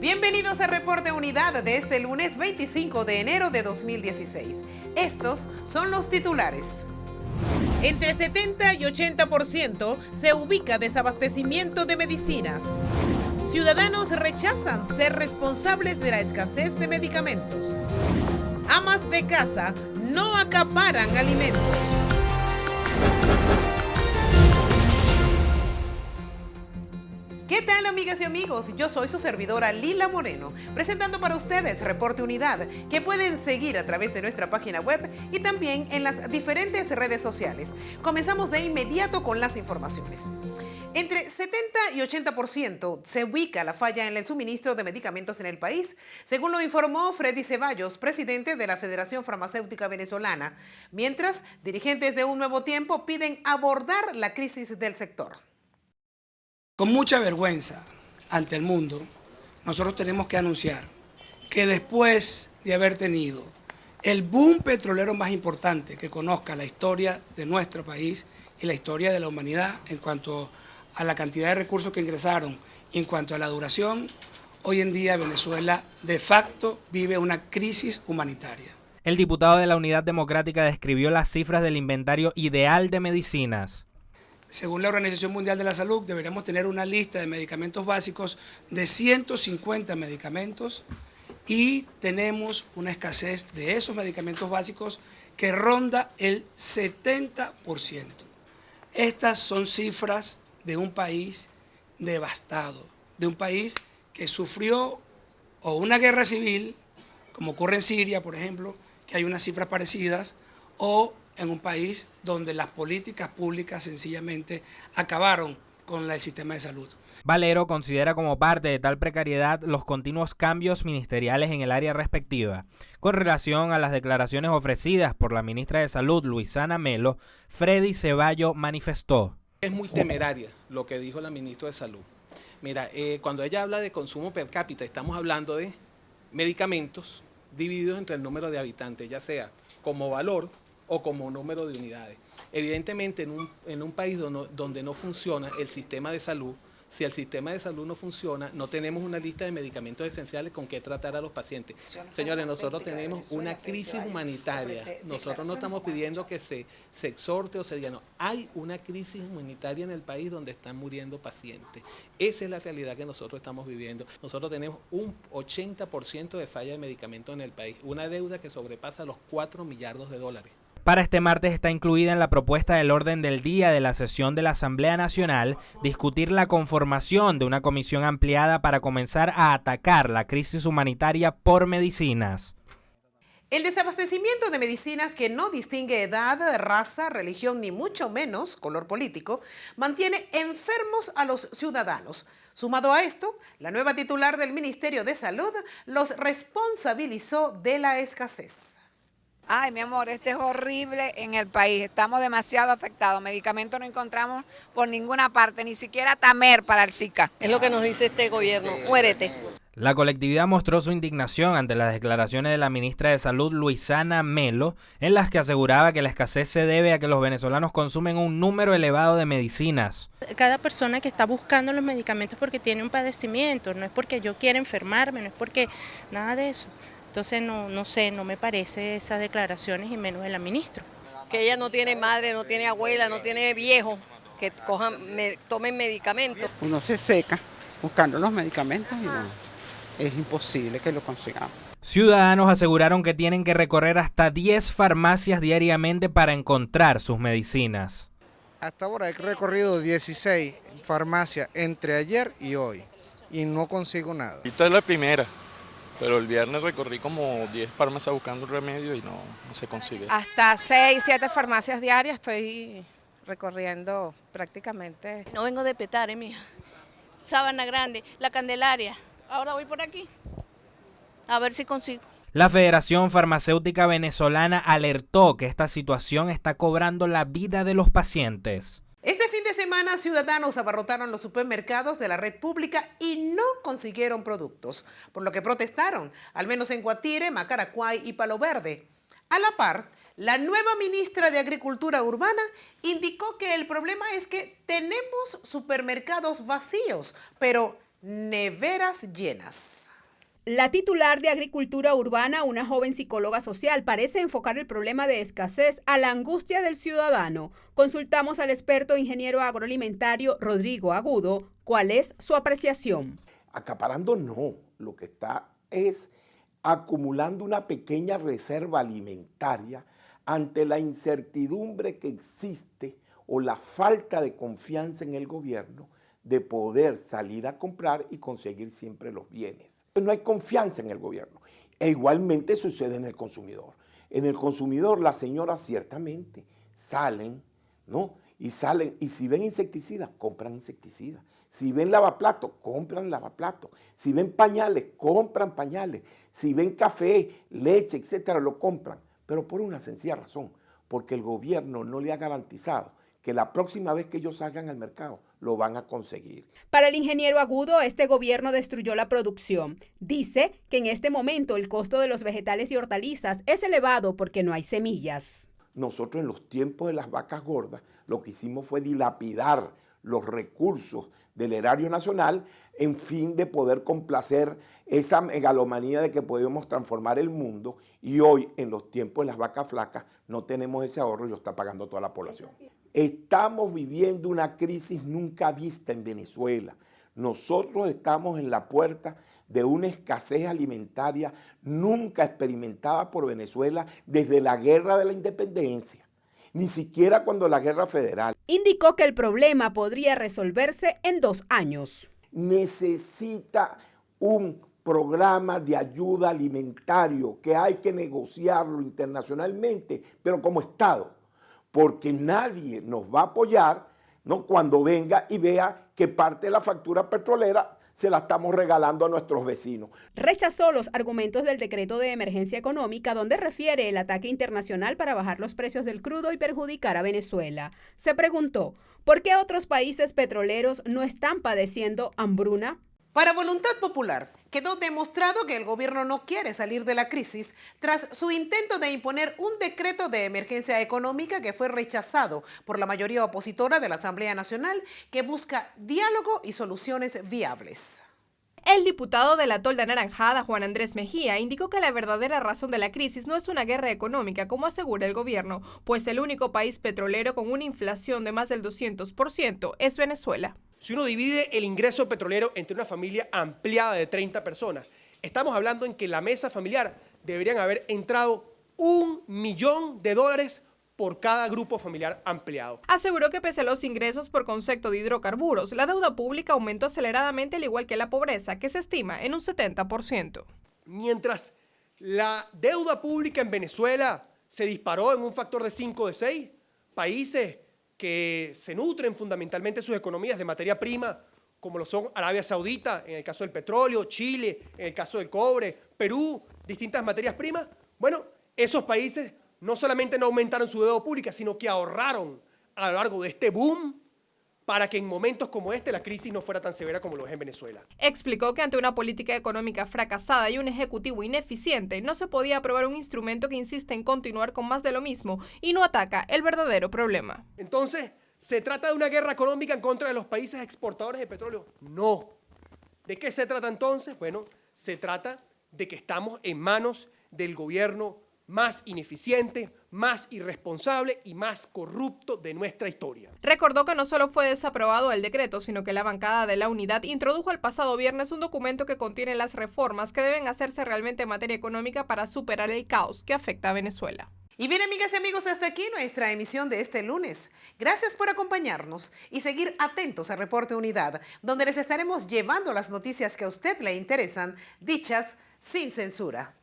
Bienvenidos a Reporte Unidad de este lunes 25 de enero de 2016. Estos son los titulares. Entre 70 y 80% se ubica desabastecimiento de medicinas. Ciudadanos rechazan ser responsables de la escasez de medicamentos. Amas de casa no acaparan alimentos. ¿Qué tal, amigas y amigos? Yo soy su servidora Lila Moreno, presentando para ustedes Reporte Unidad, que pueden seguir a través de nuestra página web y también en las diferentes redes sociales. Comenzamos de inmediato con las informaciones. Entre 70 y 80% se ubica la falla en el suministro de medicamentos en el país, según lo informó Freddy Ceballos, presidente de la Federación Farmacéutica Venezolana, mientras dirigentes de Un Nuevo Tiempo piden abordar la crisis del sector. Con mucha vergüenza ante el mundo, nosotros tenemos que anunciar que después de haber tenido el boom petrolero más importante que conozca la historia de nuestro país y la historia de la humanidad en cuanto a la cantidad de recursos que ingresaron y en cuanto a la duración, hoy en día Venezuela de facto vive una crisis humanitaria. El diputado de la Unidad Democrática describió las cifras del inventario ideal de medicinas. Según la Organización Mundial de la Salud, deberíamos tener una lista de medicamentos básicos de 150 medicamentos y tenemos una escasez de esos medicamentos básicos que ronda el 70%. Estas son cifras de un país devastado, de un país que sufrió o una guerra civil, como ocurre en Siria, por ejemplo, que hay unas cifras parecidas, o en un país donde las políticas públicas sencillamente acabaron con el sistema de salud. Valero considera como parte de tal precariedad los continuos cambios ministeriales en el área respectiva. Con relación a las declaraciones ofrecidas por la ministra de Salud, Luisana Melo, Freddy Ceballos manifestó: Es muy temeraria lo que dijo la ministra de Salud. Mira, cuando ella habla de consumo per cápita, estamos hablando de medicamentos divididos entre el número de habitantes, ya sea como valor o como número de unidades. Evidentemente, en un país donde no funciona el sistema de salud, si el sistema de salud no funciona, no tenemos una lista de medicamentos esenciales con que tratar a los pacientes. Señores, nosotros tenemos una crisis humanitaria. Nosotros no estamos pidiendo que se exhorte o se diga, no. Hay una crisis humanitaria en el país donde están muriendo pacientes. Esa es la realidad que nosotros estamos viviendo. Nosotros tenemos un 80% de falla de medicamentos en el país, una deuda que sobrepasa los 4 millardos de dólares. Para este martes está incluida en la propuesta del orden del día de la sesión de la Asamblea Nacional discutir la conformación de una comisión ampliada para comenzar a atacar la crisis humanitaria por medicinas. El desabastecimiento de medicinas, que no distingue edad, raza, religión ni mucho menos color político, mantiene enfermos a los ciudadanos. Sumado a esto, la nueva titular del Ministerio de Salud los responsabilizó de la escasez. Ay, mi amor, este es horrible en el país, estamos demasiado afectados, medicamentos no encontramos por ninguna parte, ni siquiera Tamer para el Zika. Es lo que nos dice este gobierno, muérete. La colectividad mostró su indignación ante las declaraciones de la ministra de Salud, Luisana Melo, en las que aseguraba que la escasez se debe a que los venezolanos consumen un número elevado de medicinas. Cada persona que está buscando los medicamentos porque tiene un padecimiento, no es porque yo quiera enfermarme, no es porque nada de eso. Entonces no sé, no me parece esas declaraciones y menos de la ministra. Que ella no tiene madre, no tiene abuela, no tiene viejo, que tomen medicamentos. Uno se seca buscando los medicamentos y no, es imposible que lo consigamos. Ciudadanos aseguraron que tienen que recorrer hasta 10 farmacias diariamente para encontrar sus medicinas. Hasta ahora he recorrido 16 farmacias entre ayer y hoy y no consigo nada. Esta es la primera. Pero el viernes recorrí como 10 farmacias buscando un remedio y no se consigue. Hasta 6, 7 farmacias diarias estoy recorriendo prácticamente. No vengo de Petare, mija. Sabana Grande, La Candelaria. Ahora voy por aquí. A ver si consigo. La Federación Farmacéutica Venezolana alertó que esta situación está cobrando la vida de los pacientes. Este fin de semana, ciudadanos abarrotaron los supermercados de la red pública y no consiguieron productos, por lo que protestaron, al menos en Guatire, Macaracuay y Palo Verde. A la par, la nueva ministra de Agricultura Urbana indicó que el problema es que tenemos supermercados vacíos, pero neveras llenas. La titular de Agricultura Urbana, una joven psicóloga social, parece enfocar el problema de escasez a la angustia del ciudadano. Consultamos al experto ingeniero agroalimentario Rodrigo Agudo cuál es su apreciación. Acaparando no, lo que está es acumulando una pequeña reserva alimentaria ante la incertidumbre que existe o la falta de confianza en el gobierno de poder salir a comprar y conseguir siempre los bienes. No hay confianza en el gobierno. E igualmente sucede en el consumidor. En el consumidor las señoras ciertamente salen, ¿no? Y si ven insecticidas, compran insecticidas. Si ven lavaplatos, compran lavaplatos. Si ven pañales, compran pañales. Si ven café, leche, etcétera, lo compran. Pero por una sencilla razón, porque el gobierno no le ha garantizado que la próxima vez que ellos salgan al mercado lo van a conseguir. Para el ingeniero Agudo, este gobierno destruyó la producción. Dice que en este momento el costo de los vegetales y hortalizas es elevado porque no hay semillas. Nosotros en los tiempos de las vacas gordas lo que hicimos fue dilapidar los recursos del erario nacional en fin de poder complacer esa megalomanía de que podíamos transformar el mundo, y hoy en los tiempos de las vacas flacas no tenemos ese ahorro y lo está pagando toda la población. Estamos viviendo una crisis nunca vista en Venezuela. Nosotros estamos en la puerta de una escasez alimentaria nunca experimentada por Venezuela desde la guerra de la independencia, ni siquiera cuando la guerra federal. Indicó que el problema podría resolverse en 2 años. Necesita un programa de ayuda alimentario que hay que negociarlo internacionalmente, pero como Estado, porque nadie nos va a apoyar, ¿no?, cuando venga y vea que parte de la factura petrolera se la estamos regalando a nuestros vecinos. Rechazó los argumentos del decreto de emergencia económica donde refiere el ataque internacional para bajar los precios del crudo y perjudicar a Venezuela. Se preguntó, ¿por qué otros países petroleros no están padeciendo hambruna? Para Voluntad Popular, quedó demostrado que el gobierno no quiere salir de la crisis tras su intento de imponer un decreto de emergencia económica que fue rechazado por la mayoría opositora de la Asamblea Nacional, que busca diálogo y soluciones viables. El diputado de la Tolda Anaranjada, Juan Andrés Mejía, indicó que la verdadera razón de la crisis no es una guerra económica, como asegura el gobierno, pues el único país petrolero con una inflación de más del 200% es Venezuela. Si uno divide el ingreso petrolero entre una familia ampliada de 30 personas, estamos hablando en que en la mesa familiar deberían haber entrado $1 millón por cada grupo familiar ampliado. Aseguró que pese a los ingresos por concepto de hidrocarburos, la deuda pública aumentó aceleradamente, al igual que la pobreza, que se estima en un 70%. Mientras la deuda pública en Venezuela se disparó en un factor de 5 de 6, países que se nutren fundamentalmente sus economías de materia prima, como lo son Arabia Saudita, en el caso del petróleo, Chile, en el caso del cobre, Perú, distintas materias primas, bueno, esos países no solamente no aumentaron su deuda pública, sino que ahorraron a lo largo de este boom para que en momentos como este la crisis no fuera tan severa como lo es en Venezuela. Explicó que ante una política económica fracasada y un ejecutivo ineficiente, no se podía aprobar un instrumento que insiste en continuar con más de lo mismo y no ataca el verdadero problema. Entonces, ¿se trata de una guerra económica en contra de los países exportadores de petróleo? No. ¿De qué se trata entonces? Bueno, se trata de que estamos en manos del gobierno más ineficiente, más irresponsable y más corrupto de nuestra historia. Recordó que no solo fue desaprobado el decreto, sino que la bancada de la Unidad introdujo el pasado viernes un documento que contiene las reformas que deben hacerse realmente en materia económica para superar el caos que afecta a Venezuela. Y bien, amigas y amigos, hasta aquí nuestra emisión de este lunes. Gracias por acompañarnos y seguir atentos a Reporte Unidad, donde les estaremos llevando las noticias que a usted le interesan, dichas sin censura.